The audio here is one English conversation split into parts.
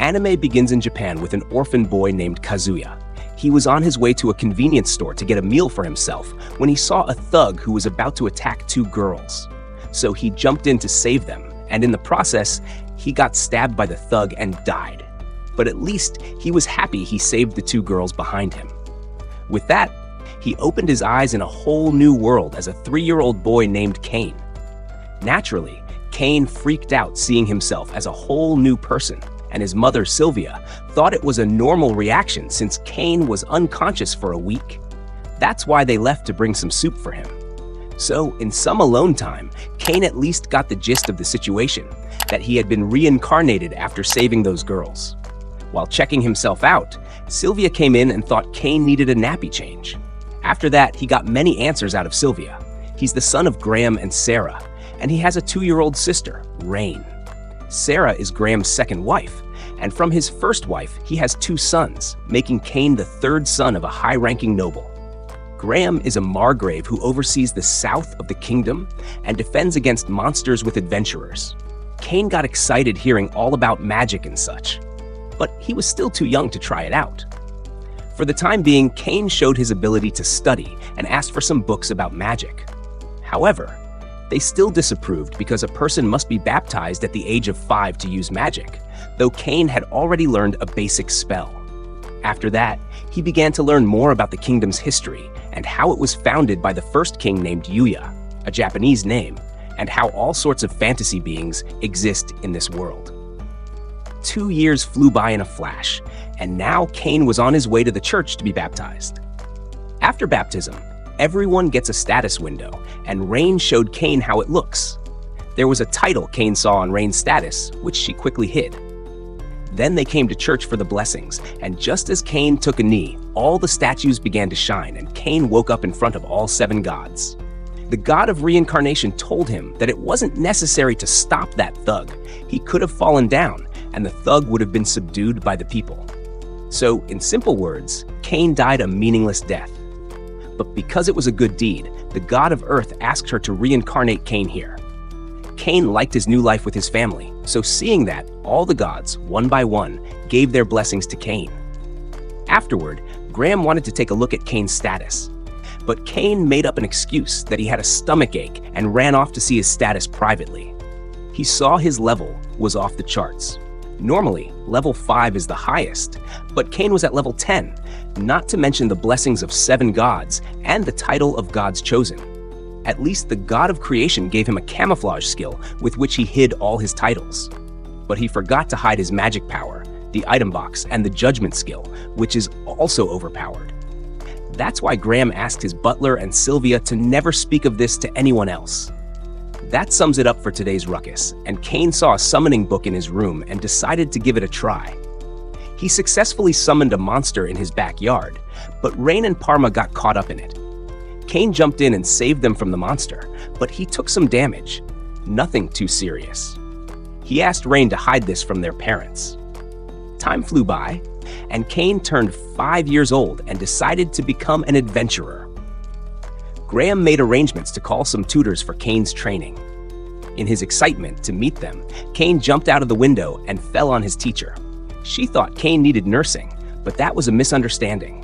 Anime begins in Japan with an orphan boy named Kazuya. He was on his way to a convenience store to get a meal for himself when he saw a thug who was about to attack two girls. So he jumped in to save them, and in the process, he got stabbed by the thug and died. But at least he was happy he saved the two girls behind him. With that, he opened his eyes in a whole new world as a 3-year-old boy named Kane. Naturally, Kane freaked out seeing himself as a whole new person, and his mother, Sylvia, thought it was a normal reaction since Kane was unconscious for a week. That's why they left to bring some soup for him. So, in some alone time, Kane at least got the gist of the situation, that he had been reincarnated after saving those girls. While checking himself out, Sylvia came in and thought Kane needed a nappy change. After that, he got many answers out of Sylvia. He's the son of Graham and Sarah, and he has a 2-year-old sister, Rain. Sarah is Graham's second wife, and from his first wife, he has 2 sons, making Kane the 3rd son of a high-ranking noble. Graham is a margrave who oversees the south of the kingdom and defends against monsters with adventurers. Kane got excited hearing all about magic and such, but he was still too young to try it out. For the time being, Kane showed his ability to study and asked for some books about magic. However, they still disapproved because a person must be baptized at the age of 5 to use magic, though Kane had already learned a basic spell. After that, he began to learn more about the kingdom's history and how it was founded by the first king named Yuya, a Japanese name, and how all sorts of fantasy beings exist in this world. 2 years flew by in a flash, and now Kane was on his way to the church to be baptized. After baptism, everyone gets a status window, and Rain showed Kane how it looks. There was a title Kane saw on Rain's status, which she quickly hid. Then they came to church for the blessings, and just as Kane took a knee, all the statues began to shine, and Kane woke up in front of all 7 gods. The god of reincarnation told him that it wasn't necessary to stop that thug. He could have fallen down, and the thug would have been subdued by the people. So, in simple words, Kane died a meaningless death. But because it was a good deed, the god of earth asked her to reincarnate Kane here. Kane liked his new life with his family, so seeing that, all the gods, one by one, gave their blessings to Kane. Afterward, Graham wanted to take a look at Kane's status. But Kane made up an excuse that he had a stomach ache and ran off to see his status privately. He saw his level was off the charts. Normally, level 5 is the highest, but Kane was at level 10, not to mention the blessings of 7 gods and the title of God's Chosen. At least the god of creation gave him a camouflage skill with which he hid all his titles. But he forgot to hide his magic power, the item box, and the judgment skill, which is also overpowered. That's why Graham asked his butler and Sylvia to never speak of this to anyone else. That sums it up for today's ruckus, and Kane saw a summoning book in his room and decided to give it a try. He successfully summoned a monster in his backyard, but Rain and Parma got caught up in it. Kane jumped in and saved them from the monster, but he took some damage. Nothing too serious. He asked Rain to hide this from their parents. Time flew by, and Kane turned 5 years old and decided to become an adventurer. Graham made arrangements to call some tutors for Kane's training. In his excitement to meet them, Kane jumped out of the window and fell on his teacher. She thought Kane needed nursing, but that was a misunderstanding.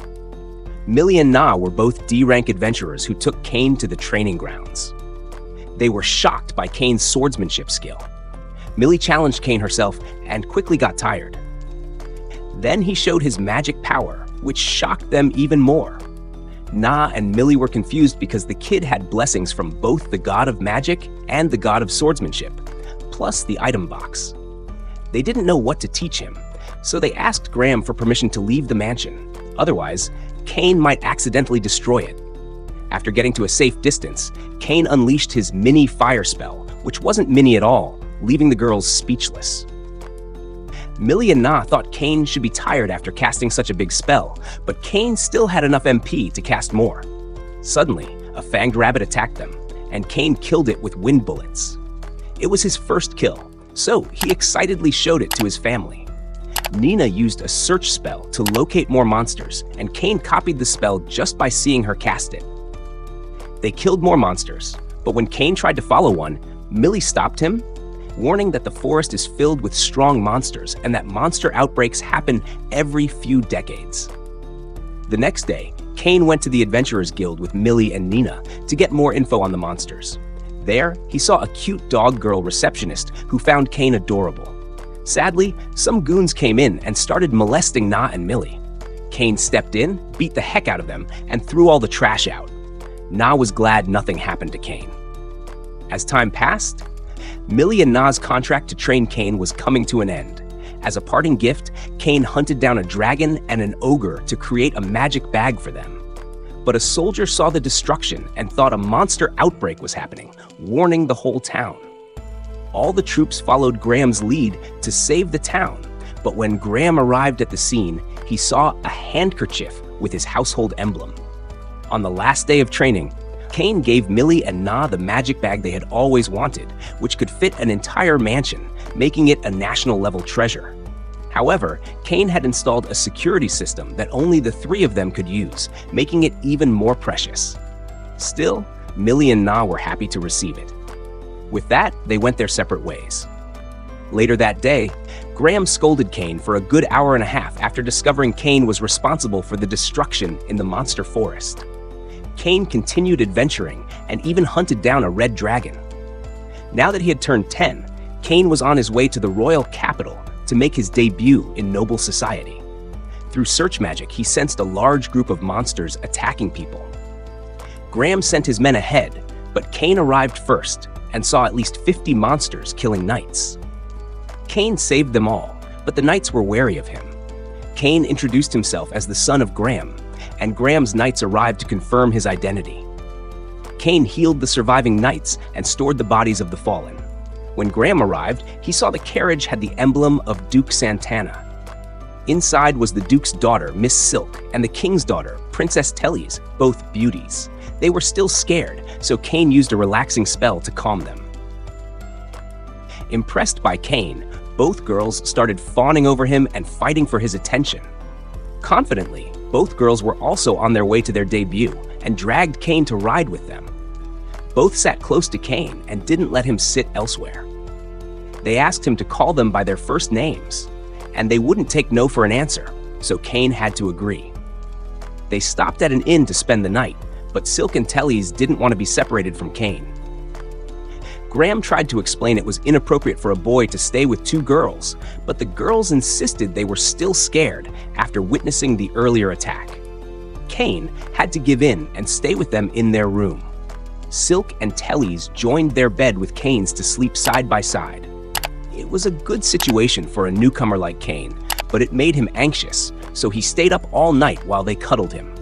Millie and Na were both D-rank adventurers who took Kane to the training grounds. They were shocked by Kane's swordsmanship skill. Millie challenged Kane herself and quickly got tired. Then he showed his magic power, which shocked them even more. Na and Millie were confused because the kid had blessings from both the god of magic and the god of swordsmanship, plus the item box. They didn't know what to teach him, so they asked Graham for permission to leave the mansion. Otherwise, Kane might accidentally destroy it. After getting to a safe distance, Kane unleashed his mini fire spell, which wasn't mini at all, leaving the girls speechless. Millie and Na thought Kane should be tired after casting such a big spell, but Kane still had enough MP to cast more. Suddenly, a fanged rabbit attacked them, and Kane killed it with wind bullets. It was his first kill, so he excitedly showed it to his family. Nina used a search spell to locate more monsters, and Kane copied the spell just by seeing her cast it. They killed more monsters, but when Kane tried to follow one, Millie stopped him, warning that the forest is filled with strong monsters and that monster outbreaks happen every few decades. The next day, Kane went to the Adventurers Guild with Millie and Nina to get more info on the monsters. There, he saw a cute dog girl receptionist who found Kane adorable. Sadly, some goons came in and started molesting Na and Millie. Kane stepped in, beat the heck out of them, and threw all the trash out. Na was glad nothing happened to Kane. As time passed, Millie and Na's contract to train Kane was coming to an end. As a parting gift, Kane hunted down a dragon and an ogre to create a magic bag for them. But a soldier saw the destruction and thought a monster outbreak was happening, warning the whole town. All the troops followed Graham's lead to save the town, but when Graham arrived at the scene, he saw a handkerchief with his household emblem. On the last day of training, Kane gave Millie and Na the magic bag they had always wanted, which could fit an entire mansion, making it a national-level treasure. However, Kane had installed a security system that only the three of them could use, making it even more precious. Still, Millie and Na were happy to receive it. With that, they went their separate ways. Later that day, Graham scolded Kane for a good hour and a half after discovering Kane was responsible for the destruction in the monster forest. Kane continued adventuring and even hunted down a red dragon. Now that he had turned 10, Kane was on his way to the royal capital to make his debut in noble society. Through search magic, he sensed a large group of monsters attacking people. Graham sent his men ahead, but Kane arrived first and saw at least 50 monsters killing knights. Kane saved them all, but the knights were wary of him. Kane introduced himself as the son of Graham, and Graham's knights arrived to confirm his identity. Kane healed the surviving knights and stored the bodies of the fallen. When Graham arrived, he saw the carriage had the emblem of Duke Santana. Inside was the Duke's daughter, Miss Silk, and the King's daughter, Princess Tellys, both beauties. They were still scared, so Kane used a relaxing spell to calm them. Impressed by Kane, both girls started fawning over him and fighting for his attention. Confidently, both girls were also on their way to their debut and dragged Kane to ride with them. Both sat close to Kane and didn't let him sit elsewhere. They asked him to call them by their first names, and they wouldn't take no for an answer, so Kane had to agree. They stopped at an inn to spend the night, but Silk and Tellys didn't want to be separated from Kane. Graham tried to explain it was inappropriate for a boy to stay with two girls, but the girls insisted they were still scared after witnessing the earlier attack. Kane had to give in and stay with them in their room. Silk and Tellys joined their bed with Kane's to sleep side by side. It was a good situation for a newcomer like Kane, but it made him anxious, so he stayed up all night while they cuddled him.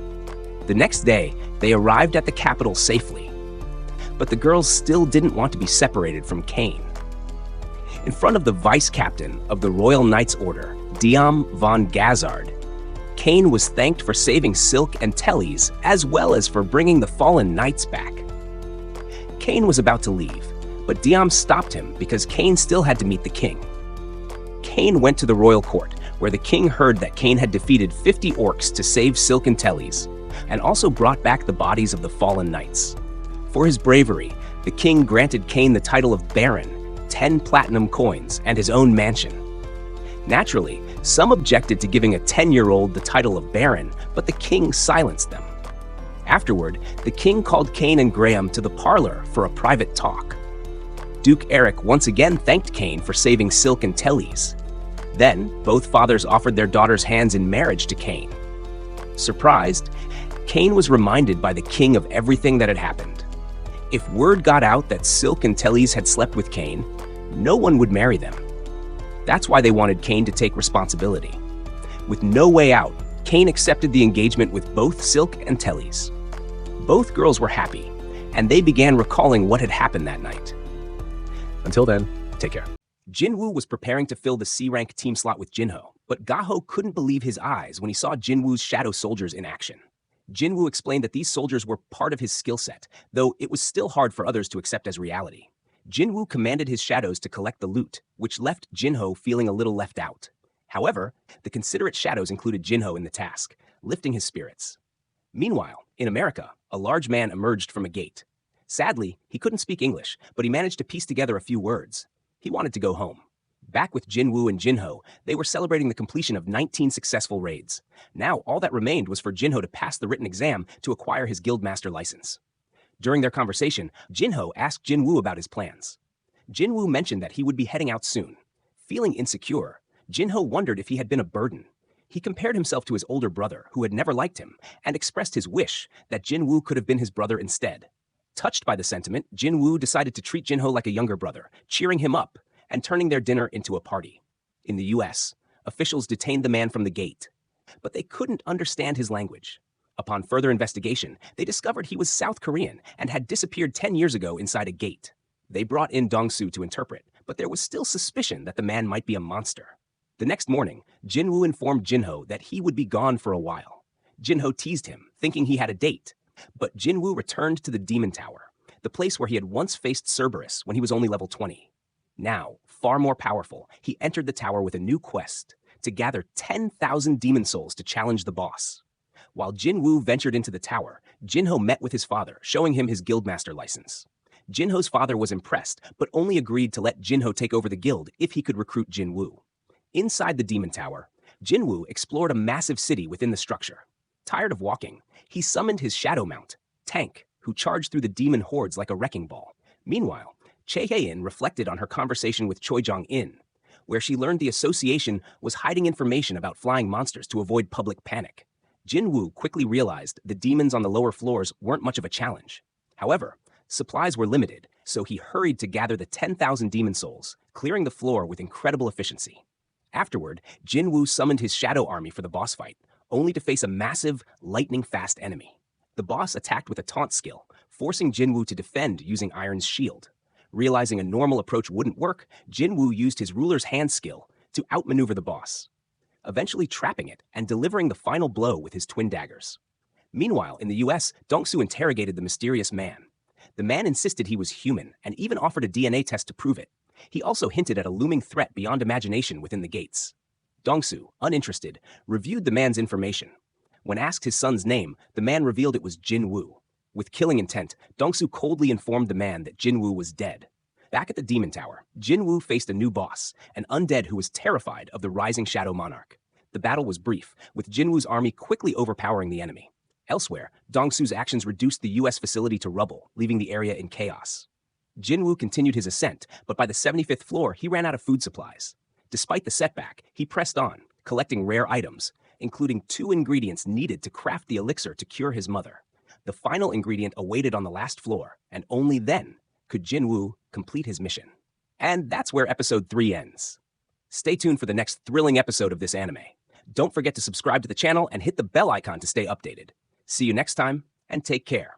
The next day, they arrived at the capital safely. But the girls still didn't want to be separated from Kane. In front of the vice-captain of the Royal Knights Order, Diam von Gazard, Kane was thanked for saving Silk and Tellys, as well as for bringing the fallen knights back. Kane was about to leave, but Diam stopped him because Kane still had to meet the king. Kane went to the royal court, where the king heard that Kane had defeated 50 orcs to save Silk and Tellys, and also brought back the bodies of the fallen knights. For his bravery, the king granted Kane the title of Baron, 10 platinum coins, and his own mansion. Naturally, some objected to giving a 10-year-old the title of Baron, but the king silenced them. Afterward, the king called Kane and Graham to the parlor for a private talk. Duke Eric once again thanked Kane for saving Silk and Tellys. Then, both fathers offered their daughters' hands in marriage to Kane. Surprised, Kane was reminded by the king of everything that had happened. If word got out that Silk and Tellys had slept with Kane, no one would marry them. That's why they wanted Kane to take responsibility. With no way out, Kane accepted the engagement with both Silk and Tellys. Both girls were happy, and they began recalling what had happened that night. Until then, take care. Jinwoo was preparing to fill the C-rank team slot with Jinho, but Gaho couldn't believe his eyes when he saw Jinwoo's shadow soldiers in action. Jinwoo explained that these soldiers were part of his skill set, though it was still hard for others to accept as reality. Jinwoo commanded his shadows to collect the loot, which left Jinho feeling a little left out. However, the considerate shadows included Jinho in the task, lifting his spirits. Meanwhile, in America, a large man emerged from a gate. Sadly, he couldn't speak English, but he managed to piece together a few words. He wanted to go home. Back with Jinwoo and Jinho, they were celebrating the completion of 19 successful raids. Now, all that remained was for Jinho to pass the written exam to acquire his guildmaster license. During their conversation, Jinho asked Jinwoo about his plans. Jinwoo mentioned that he would be heading out soon. Feeling insecure, Jinho wondered if he had been a burden. He compared himself to his older brother, who had never liked him, and expressed his wish that Jinwoo could have been his brother instead. Touched by the sentiment, Jinwoo decided to treat Jinho like a younger brother, cheering him up and turning their dinner into a party. In the US, officials detained the man from the gate, but they couldn't understand his language. Upon further investigation, they discovered he was South Korean and had disappeared 10 years ago inside a gate. They brought in Dong-soo to interpret, but there was still suspicion that the man might be a monster. The next morning, Jinwoo informed Jinho that he would be gone for a while. Jinho teased him, thinking he had a date, but Jinwoo returned to the Demon Tower, the place where he had once faced Cerberus when he was only level 20. Now, far more powerful, he entered the tower with a new quest to gather 10,000 demon souls to challenge the boss. While Jinwoo ventured into the tower, Jinho met with his father, showing him his guildmaster license. Jinho's father was impressed, but only agreed to let Jinho take over the guild if he could recruit Jinwoo. Inside the Demon Tower, Jinwoo explored a massive city within the structure. Tired of walking, he summoned his shadow mount, Tank, who charged through the demon hordes like a wrecking ball. Meanwhile, Chae Hae-in reflected on her conversation with Choi Jong-in, where she learned the association was hiding information about flying monsters to avoid public panic. Jinwoo quickly realized the demons on the lower floors weren't much of a challenge. However, supplies were limited, so he hurried to gather the 10,000 demon souls, clearing the floor with incredible efficiency. Afterward, Jinwoo summoned his shadow army for the boss fight, only to face a massive, lightning-fast enemy. The boss attacked with a taunt skill, forcing Jinwoo to defend using Iron's shield. Realizing a normal approach wouldn't work, Jinwoo used his ruler's hand skill to outmaneuver the boss, eventually trapping it and delivering the final blow with his twin daggers. Meanwhile, in the US, Dong-soo interrogated the mysterious man. The man insisted he was human and even offered a DNA test to prove it. He also hinted at a looming threat beyond imagination within the gates. Dong-soo, uninterested, reviewed the man's information. When asked his son's name, the man revealed it was Jinwoo. With killing intent, Dong-soo coldly informed the man that Jinwoo was dead. Back at the Demon Tower, Jinwoo faced a new boss, an undead who was terrified of the rising Shadow Monarch. The battle was brief, with Jinwoo's army quickly overpowering the enemy. Elsewhere, Dong-soo's actions reduced the US facility to rubble, leaving the area in chaos. Jinwoo continued his ascent, but by the 75th floor, he ran out of food supplies. Despite the setback, he pressed on, collecting rare items, including 2 ingredients needed to craft the elixir to cure his mother. The final ingredient awaited on the last floor, and only then could Jinwoo complete his mission. And that's where episode 3 ends. Stay tuned for the next thrilling episode of this anime. Don't forget to subscribe to the channel and hit the bell icon to stay updated. See you next time, and take care.